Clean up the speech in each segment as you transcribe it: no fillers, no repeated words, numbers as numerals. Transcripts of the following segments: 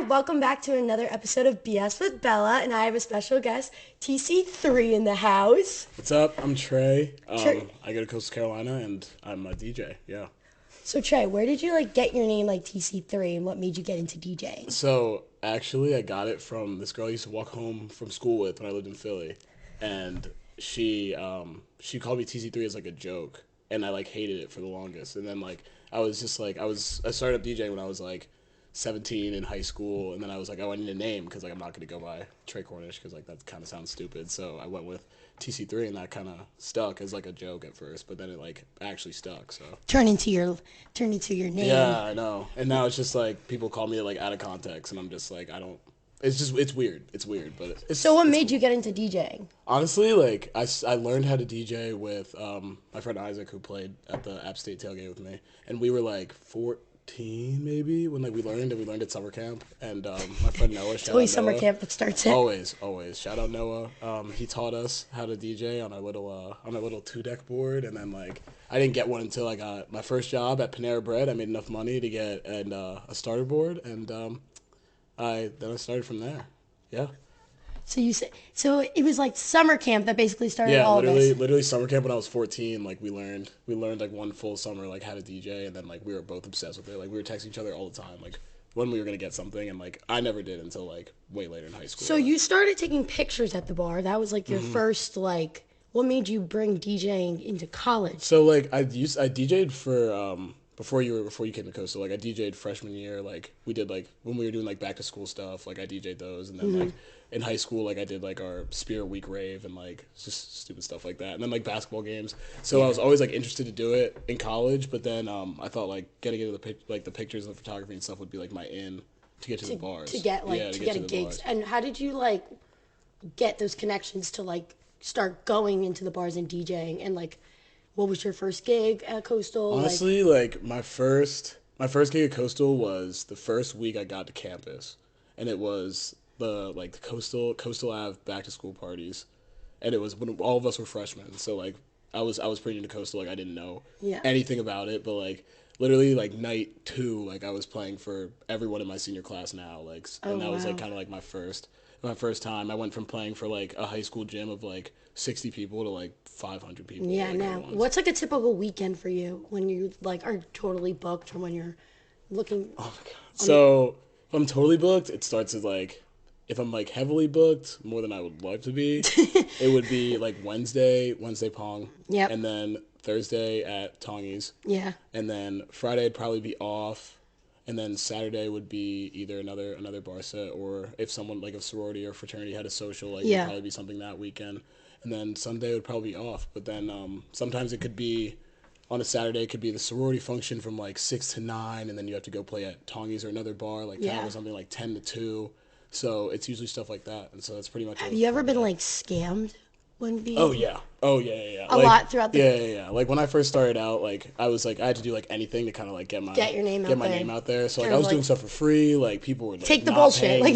welcome back to another episode of BS with Bella, and I have a special guest, TC3 in the house. What's up? I'm Trey. Trey. I go to Coastal Carolina, and I'm a DJ. Yeah. So Trey, where did you get your name TC3, and what made you get into DJing? So actually, I got it from this girl I used to walk home from school with when I lived in Philly, and she called me TC3 as a joke, and I hated it for the longest. And then I started DJing when I was 17 in high school, and then I was I need a name because I'm not gonna go by Trey Cornish because that kind of sounds stupid. So I went with TC3, and that kind of stuck as a joke at first, but then it actually stuck. So Turn into your name. yeah, I know. And now it's just people call me out of context, and I'm just I don't. It's weird. It's weird, but it's. So what made you get into DJing? Honestly, I learned how to DJ with my friend Isaac, who played at the App State tailgate with me, and we were 14 maybe when we learned at summer camp, and my friend Noah. It's always summer camp that starts it. Always. Shout out Noah. He taught us how to DJ on our little 2-deck board, and then I didn't get one until I got my first job at Panera Bread. I made enough money to get a starter board, and I started from there. Yeah. So it was summer camp that basically started all of this. Literally summer camp when I was 14. We learned one full summer how to DJ, and then we were both obsessed with it. We were texting each other all the time when we were gonna get something, and I never did until way later in high school. So you started taking pictures at the bar. That was your first What made you bring DJing into college? So I DJ'd for before you came to Coastal. I DJ'd freshman year. We did when we were doing back to school stuff. I DJ'd those, and then in high school I did our Spirit Week rave and just stupid stuff like that. And then basketball games. So I was always interested to do it in college, but then I thought getting into the pictures and the photography and stuff would be my in to get to the bars. To get gigs. And how did you get those connections to start going into the bars and DJing, and what was your first gig at Coastal? Honestly, my first gig at Coastal was the first week I got to campus, and it was the Coastal Ave back to school parties, and it was when all of us were freshmen. So I was pretty into Coastal. I didn't know anything about it, but literally night 2, I was playing for everyone in my senior class now. And that was kind of my first time. I went from playing for a high school gym of 60 people to 500 people. Yeah. Now, what's a typical weekend for you when you are totally booked, or when you're looking? Oh my god! So if I'm totally booked, it starts as if I'm heavily booked more than I would like to be, it would be Wednesday Pong. Yep. And then Thursday at Tongies. Yeah. And then Friday would probably be off. And then Saturday would be either another bar set, or if someone a sorority or fraternity had a social, it'd probably be something that weekend. And then Sunday would probably be off. But then sometimes it could be, on a Saturday, it could be the sorority function from 6 to 9, and then you have to go play at Tongies or another bar, or something 10 to 2. So it's usually stuff like that. And so that's pretty much. Have you ever been scammed when being? Oh yeah. A lot throughout the. Yeah. When I first started out, I was I had to do anything to kind of get my name out there. So I was doing stuff for free. People were take the not bullshit. I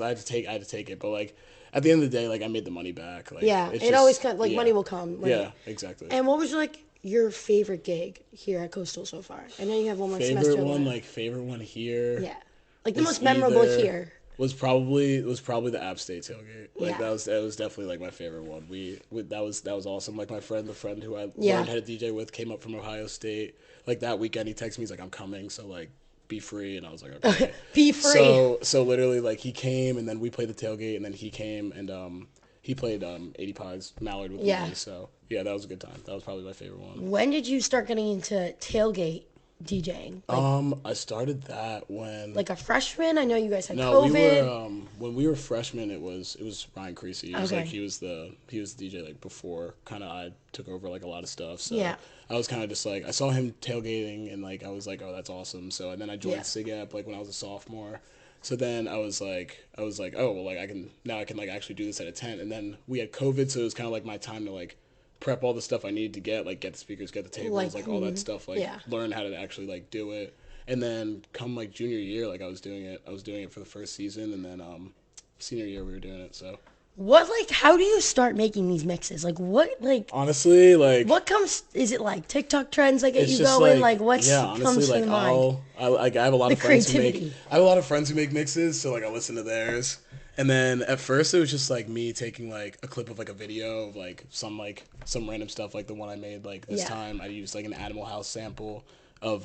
had to take it. But at the end of the day, I made the money back. It always comes. Money will come. Yeah, exactly. And what was your favorite gig here at Coastal so far? I know you have one more semester left. Favorite one here. Yeah, the most memorable here. Was probably the App State tailgate. That was definitely my favorite one. That was awesome. My friend, the friend who I learned how to DJ with, came up from Ohio State. That weekend, he texted me. He's I'm coming. So be free. And I was okay. Be free. So literally he came, and then we played the tailgate, and then he came, and he played 80 Pies Mallard with me. So that was a good time. That was probably my favorite one. When did you start getting into tailgate DJing? I started that when a freshman. I know you guys had no, COVID. we were when we were freshmen. It was Ryan Creasy. He was the DJ before kind of I took over a lot of stuff. So I was kind of just I saw him tailgating, and I was oh, that's awesome. So and then I joined SIGAP when I was a sophomore. So then I was oh well I can actually do this at a tent. And then we had COVID, so it was kind of my time to prep all the stuff I needed to get the speakers, get the tables, all that stuff, learn how to actually do it. And then come junior year, I was doing it for the first season, and then senior year we were doing it. So What, like, how do you start making these mixes? Like, what, like, Honestly, like what comes, is it like TikTok trends that get it's you just going? like Like, what's yeah, honestly, comes to like the mind? I have a lot The of friends who make creativity. I have a lot of friends who make mixes, so like I listen to theirs. And then at first it was just like me taking like a clip of like a video of like some random stuff like the one I made like this Yeah. time. I used like an Animal House sample of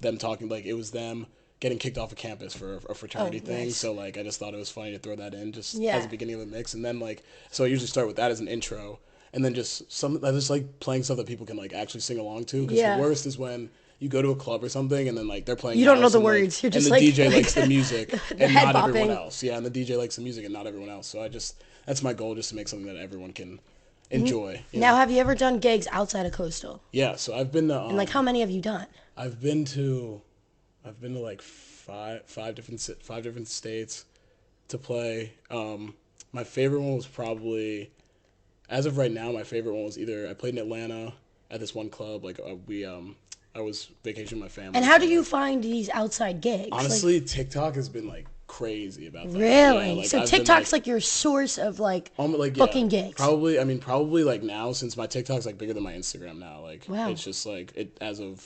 them talking like it was them getting kicked off of campus for a Oh, fraternity thing. nice. So like I just thought it was funny to throw that in just as Yeah. a beginning of the mix, and then like so I usually start with that as an intro, and then I just like playing stuff that people can like actually sing along to. Because the Yeah. worst is when you go to a club or something and then like they're playing You don't know house the and like words. You're and just the like, DJ like likes the music the and head not everyone bopping. else. Yeah, and the DJ likes the music and not everyone else. So that's my goal, just to make something that everyone can enjoy. You Now, know? have you ever done gigs outside of Coastal? Yeah. So I've been to And like, how many have you done? I've been to I've been to like five different states to play. My favorite one was probably, as of right now, my favorite one was either I played in Atlanta at this one club. Like I was vacationing with my family. And how So do you like, find these outside gigs? Like, honestly, TikTok has been like crazy about that. Yeah, really? like So I've been TikTok's like your source of like like yeah, booking gigs. probably. I mean, probably like now since my TikTok's like bigger than my Instagram now. Like Wow. it's just like it as of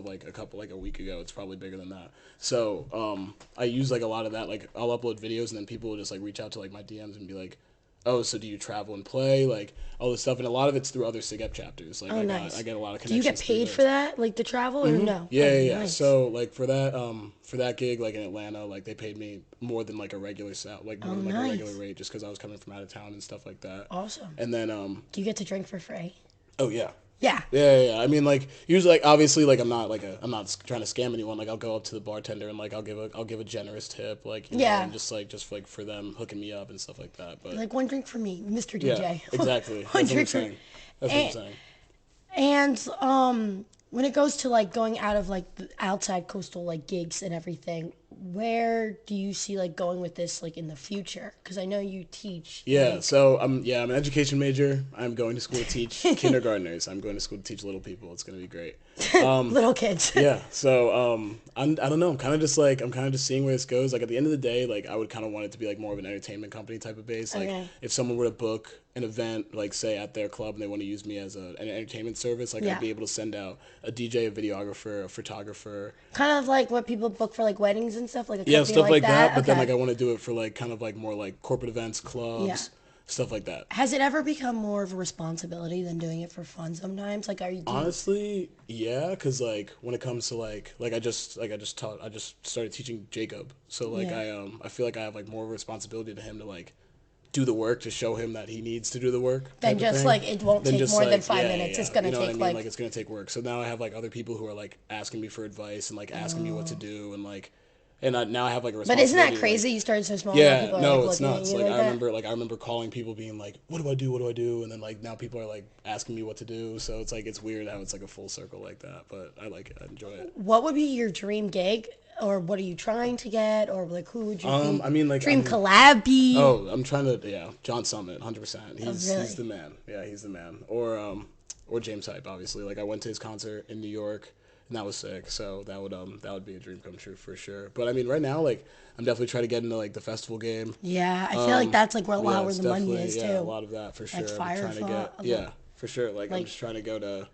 like a week ago, it's probably bigger than that. So I use like a lot of that. Like I'll upload videos and then people will just like reach out to like my DMs and be like, oh, so do you travel and play, like all this stuff, and a lot of it's through other SIGEP chapters. Like Oh, nice. I get a lot of Do you connections. get through paid those. for that, like the travel, or no? Yeah, Oh, yeah, yeah. nice. So like for that gig, like in Atlanta, like they paid me more than like a regular like more Oh, than like a nice. regular rate, just because I was coming from out of town and stuff like that. Awesome. And then Do you get to drink for free? oh yeah. Yeah. Yeah. I mean, like usually, like obviously, like I'm not trying to scam anyone. Like I'll go up to the bartender and like I'll give a generous tip, like you know, Yeah. and just like for them hooking me up and stuff like that. But Like one drink for me, Mr. yeah, DJ. exactly. One That's what I'm drink for. saying. That's what I'm And, saying. and when it goes to like going out of like the outside Coastal like gigs and everything, where do you see like going with this like in the future? Because I know you teach. Yeah, like- so I'm an education major. I'm going to school to teach kindergartners. I'm going to school to teach little people. It's gonna be great. little kids. Yeah, so I don't know. I'm kind of just seeing where this goes. Like at the end of the day, like I would kind of want it to be like more of an entertainment company type of base. Like Okay. if someone were to book an event, like say at their club, and they want to use me as an entertainment service, like Yeah. I'd be able to send out a DJ, a videographer, a photographer, Kind of like what people book for like weddings and stuff, like a yeah, company stuff like that. that. But then Okay. like I want to do it for like kind of like more like corporate events, clubs, Yeah. stuff like that. Has it ever become more of a responsibility than doing it for fun sometimes? Like, are you? Honestly, yeah, cause like when it comes to like I just started teaching Jacob, so like Yeah. I feel like I have like more of a responsibility to him to like do the work, to show him that he needs to do the work. Then type of just thing. like it won't Than take just, more than like, 5 minutes. It's gonna you know what I take mean? like It's gonna take work. So now I have like other people who are like asking me for advice and like asking me what to do and like, now I have like a But responsibility. isn't that like- crazy? You started so small. Now yeah, people are no, like it's looking nuts. at you Like like that. I remember calling people being like, "What do I do? What do I do?" And then like now people are like asking me what to do. So it's like it's weird how it's like a full circle like that. But I like it. I enjoy it. What would be your dream gig, or what are you trying to get, or like who would you? I mean, like dream collab be? Oh, I'm trying to John Summit, 100%. really? He's the man. Yeah, he's the man. Or James Hype, obviously. Like I went to his concert in New York, and that was sick. So that would be a dream come true for sure. But I mean, right now, like I'm definitely trying to get into like the festival game. Yeah, I feel like that's like where a lot where it's the money definitely- is yeah, too. a lot of that for sure. I'm Fire trying to Fought, get a lot- yeah, for sure. Like I'm like- just trying to go to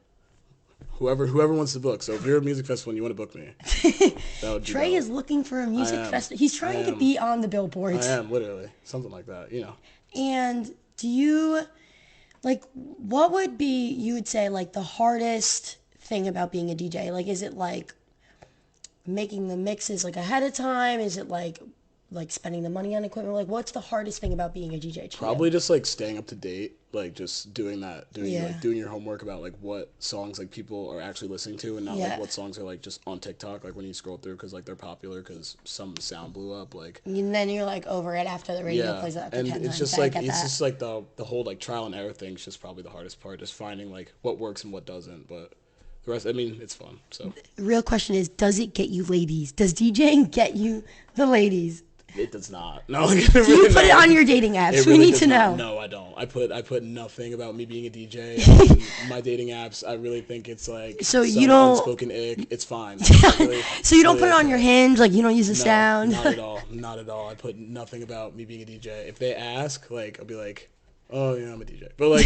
whoever wants to book. So if you're a music festival and you want to book me, that would be Trey dope. is looking for a music am. festival. He's trying to am. be on the I billboards. am literally something like that. You know. And do you like what would be you would say like the hardest thing about being a DJ? Like is it like making the mixes like ahead of time? Is it like spending the money on equipment? Like what's the hardest thing about being a DJ? to you? Probably just like staying up to date, like just doing Yeah. like doing your homework about like what songs like people are actually listening to, and not Yeah. like what songs are like just on TikTok, like when you scroll through because like they're popular because some sound blew up, like And then you're like over it after the radio plays it after and 10 it's times. just I like get it's that. just like the whole like trial and error thing is just probably the hardest part, just finding like what works and what doesn't, but the rest, I mean, it's fun. So The real question is, does it get you ladies? Does DJing get you the ladies? It does not. No, like, Do you really put it not. on your dating apps? It We really need does to not. know. No, I don't. I put nothing about me being a DJ on my dating apps. I really think it's like So you some don't. unspoken ick. It's fine. It's really, So you it's don't put really it on your okay. hinge, like you don't use the No, sound. not at all. Not at all. I put nothing about me being a DJ. If they ask, like, I'll be like, oh yeah, I'm a DJ. But like,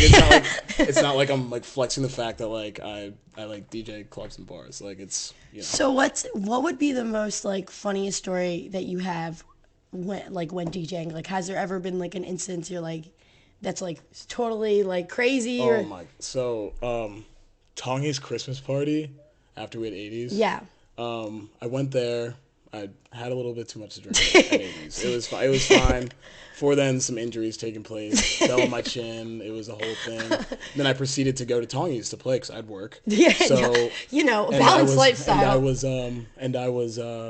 it's not like I'm like flexing the fact that like I like DJ clubs and bars. Like it's So what would be the most like funniest story that you have when DJing? Like has there ever been like an instance you're like that's like totally like crazy Oh or my. So Tongi's Christmas party after we had 80s. yeah. I went there. I had a little bit too much to drink at 80s. It was fine. It was fine. Before then, some injuries taking place. Fell on my chin. It was a whole thing. Then I proceeded to go to Tongi's to play because I'd work. Yeah, So you know, and I balanced was lifestyle.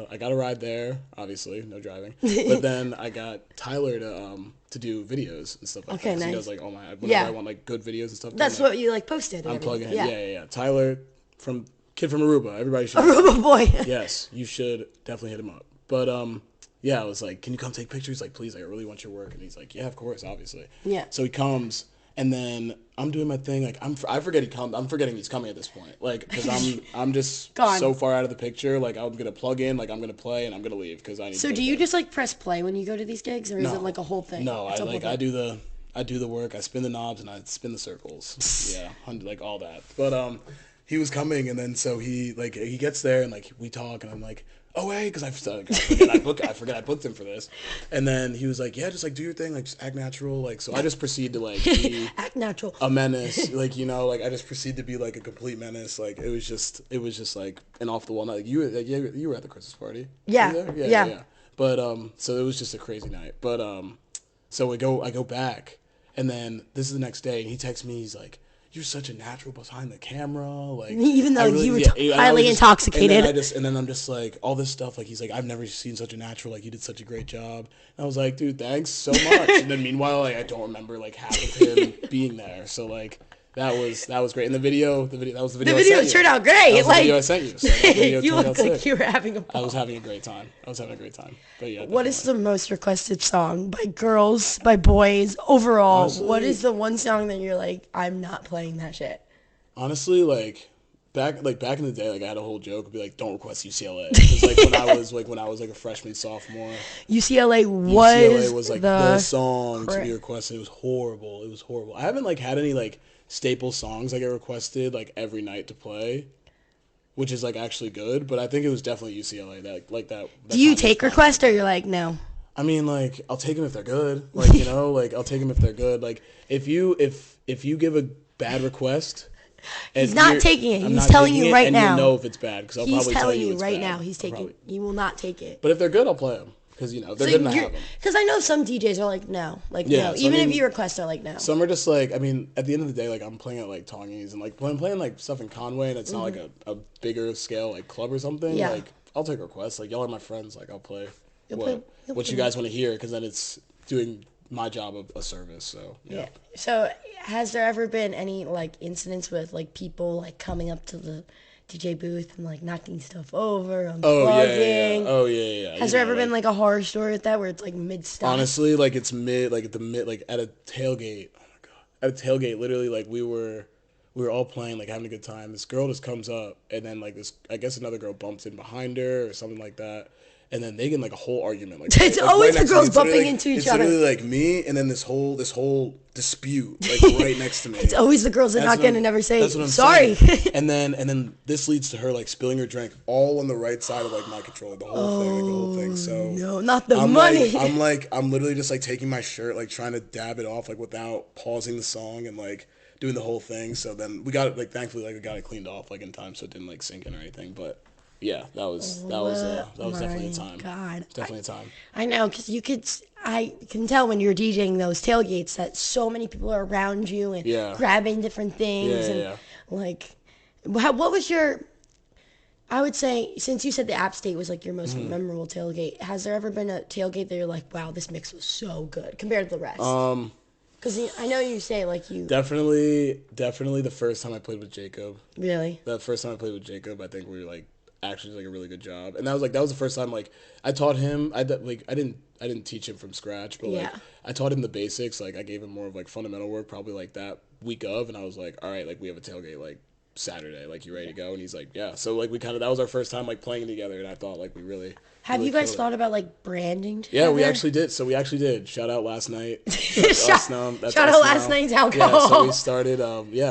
I got a ride there. Obviously, no driving. But then I got Tyler to do videos and stuff like Okay, that. So he nice. does like all my whenever Yeah. I want like good videos and stuff. That's I'm, like, what you like posted. And I'm everything. plugging in. Yeah. Tyler from Kid from Aruba. Everybody should. Aruba boy. Yes, you should definitely hit him up. But yeah, I was like, can you come take pictures? Like, please, like, I really want your work. And he's like, yeah, of course, obviously. Yeah. So he comes, and then I'm doing my thing. Like, I forget I'm forgetting he's coming at this point. Like, because I'm just Gone. so far out of the picture. Like, I'm gonna plug in. Like, I'm gonna play, and I'm gonna leave because I need. So to go do to you bed. just like press play when you go to these gigs, or is No. it like a whole thing? No, It's a whole I thing. do the work. I spin the knobs and I spin the circles. Yeah, like all that. But he was coming, and then so he gets there and like we talk, and I'm like, oh hey, because I forget I booked him for this, and then he was like, yeah, just like do your thing, like just act natural, like so I just proceed to like be Act natural. a menace, like like I just proceed to be like a complete menace, like it was just like an off the wall night. Like you were at the Christmas party. Yeah. Were you there? Yeah. Yeah. But so it was just a crazy night. But so I go back, and then this is the next day, and he texts me. He's like, "You're such a natural behind the camera." Like, Even though I really, you were and I highly was just- intoxicated. And then I'm just like all this stuff. Like he's like, "I've never seen such a natural. Like you did such a great job." And I was like, "Dude, thanks so much." And then meanwhile, like I don't remember like half of him being there. So like. That was great. And the video that was the video. The video I sent turned you. out great. That was the Like video I sent you. So that video you turned look out like sick. you were having a I ball. was having a great time. But yeah. What is the most requested song by girls, by boys, overall? Honestly- What is the one song that you're like, I'm not playing that shit? Honestly, back in the day, like I had a whole joke. I'd be like, "Don't request UCLA." Because like when I was like a freshman, sophomore, UCLA UCLA was like the the song to correct. be requested. It was horrible. It was horrible. I haven't like had any like staple songs that get requested like every night to play, which is like actually good. But I think it was definitely UCLA that. Do you take requests or you're like, no? I mean, like I'll take them if they're good. Like like I'll take them if they're good. Like if you give a bad request. He's not you're- taking it. I'm He's not telling taking you it, right and now. you'll know if it's bad because I'll He's probably tell telling you you it's right bad. now. He's I'll taking. probably- He will not take it. But if they're good, I'll play them because they're good and I have them. Because I know some DJs are like, no, like Yeah, no. so, Even I mean, if you request, they're like, no. Some are just like, I mean, at the end of the day, like I'm playing at like Tongi's and like when I'm playing like stuff in Conway and it's not like a bigger scale like club or something. Yeah. Like I'll take requests. Like y'all are my friends. Like I'll play You'll what play you guys want to hear because then it's doing my job of a service. So Yeah. So, has there ever been any like incidents with like people like coming up to the DJ booth and like knocking stuff over, unplugging? Oh yeah. Has there ever been like a horror story with that where it's like mid stop? Honestly, like it's at the mid, like at a tailgate. Oh my god, at a tailgate, literally, like we were all playing, like having a good time. This girl just comes up, and then like this, I guess another girl bumps in behind her or something like that. And then they get in like a whole argument. Like It's always the next to me. girls It's literally, bumping like, into each it's other. literally like me, and then this whole dispute like right next to me. It's always the girls that That's knock what in and never say That's what I'm sorry. saying. And then this leads to her like spilling her drink all on the right side of like my controller, the whole thing. So No, not the I'm money. I'm literally just like taking my shirt, like trying to dab it off, like without pausing the song and like doing the whole thing. So then we got it, like thankfully, like we got it cleaned off like in time, so it didn't like sink in or anything. But yeah, that was definitely a time. God, It's definitely a time. I know, because I can tell when you're DJing those tailgates that so many people are around you and Yeah. grabbing different things Yeah. like, what was your? I would say, since you said the App State was like your most Mm-hmm. memorable tailgate, has there ever been a tailgate that you're like, wow, this mix was so good compared to the rest? Because I know you say like you Definitely the first time I played with Jacob. really. The first time I played with Jacob, I think we were like actually like a really good job. And that was the first time like I taught him. I didn't teach him from scratch, but like Yeah. I taught him the basics. Like I gave him more of like fundamental work probably like that week of, and I was like, all right, like we have a tailgate like Saturday, like you ready to go? And he's like, yeah. So like we kind of that was our first time like playing together, and I thought like we really Have really you guys killed it. thought about like branding Yeah, we together? actually did. So we actually did. Shout out last night. That's shout, us now. That's shout us out last now. night's Yeah. So alcohol. we started.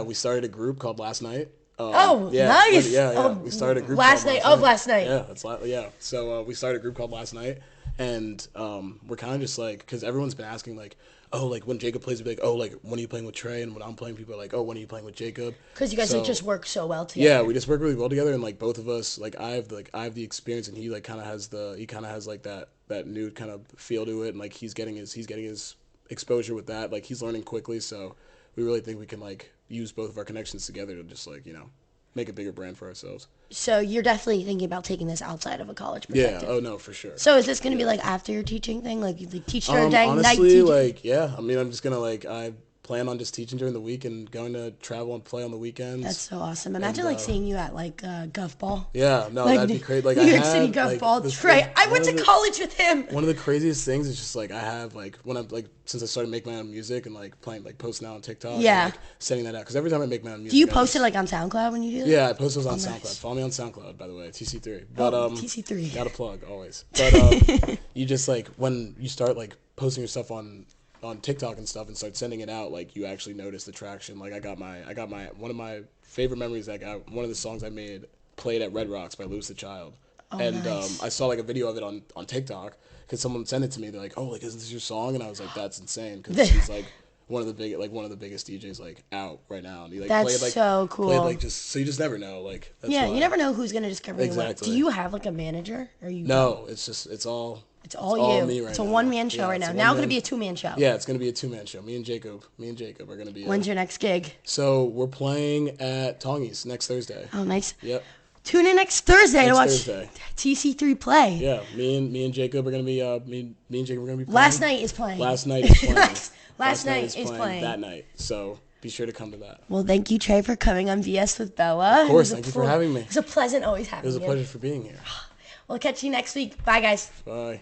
We started a group called Last Night. Oh, Yeah. nice. Yeah. Yeah. Oh, We started a group last called night Last of Night. last night. Yeah. Yeah. So we started a group called Last Night, and we're kind of just like because everyone's been asking like, oh, like when Jacob plays, we'll be like, oh, like when are you playing with Trey? And when I'm playing, people are like, oh, when are you playing with Jacob? Because you guys So like just work so well yeah, together. we just work really well together, and like both of us, like I have the experience, and he like kind of has like that new kind of feel to it, and like he's getting his exposure with that. Like he's learning quickly, so we really think we can like use both of our connections together to just like make a bigger brand for ourselves. So you're definitely thinking about taking this outside of a college Yeah. perspective. Oh no, for sure. So is this going to be like after your teaching thing? Like you like, teach during the day, night Honestly, teaching? like yeah. I mean, I'm just gonna like I plan on just teaching during the week and going to travel and play on the weekends. That's so awesome. Imagine And, like seeing you at like Guff Ball. Yeah, no, Like that'd be great. Like New I York had, City Guff like, Ball. this, Trey, like, I one went of to the- college with him. One of the craziest things is just like I have like when I'm like since I started making my own music and like playing like posting out on TikTok. Yeah. And, like, sending that out because every time I make my own music. Do you I post it just- like on SoundCloud when you do that? Yeah, I post those on nice. SoundCloud. Follow me on SoundCloud, by the way, TC3. But TC3. got a plug always. But you just like when you start like posting your stuff on TikTok and stuff and start sending it out, like you actually notice the traction. Like I got my one of my favorite memories. I got one of the songs I made played at Red Rocks by Lewis the Child, and nice. I saw like a video of it on TikTok because someone sent it to me. They're like, oh, like isn't this your song? And I was like, that's insane because she's like one of the biggest DJs like out right now. And he like That's played like so cool. played like just so you just never know like that's Yeah, why. you never know who's gonna discover you. Exactly. Do you have like a manager? Or you? No, it's all all you. me right It's a now. one-man show Yeah, right it's now. a Now one-man- gonna be a two-man show. Yeah, it's gonna be a 2-man show. Me and Jacob are gonna be. When's your next gig? So we're playing at Tongi's next Thursday. Oh, nice. Yep. Tune in next Thursday to Next watch Thursday. TC3 play. Yeah, me and Jacob are gonna be me and Jacob are gonna be playing. Last night is playing. Last night is playing. Last night is playing. that night. So be sure to come to that. Well, thank you, Trey, for coming on BS with Bella. Of course, thank you for having me. It's a pleasant always having It was a you. pleasure for being here. We'll catch you next week. Bye, guys. Bye.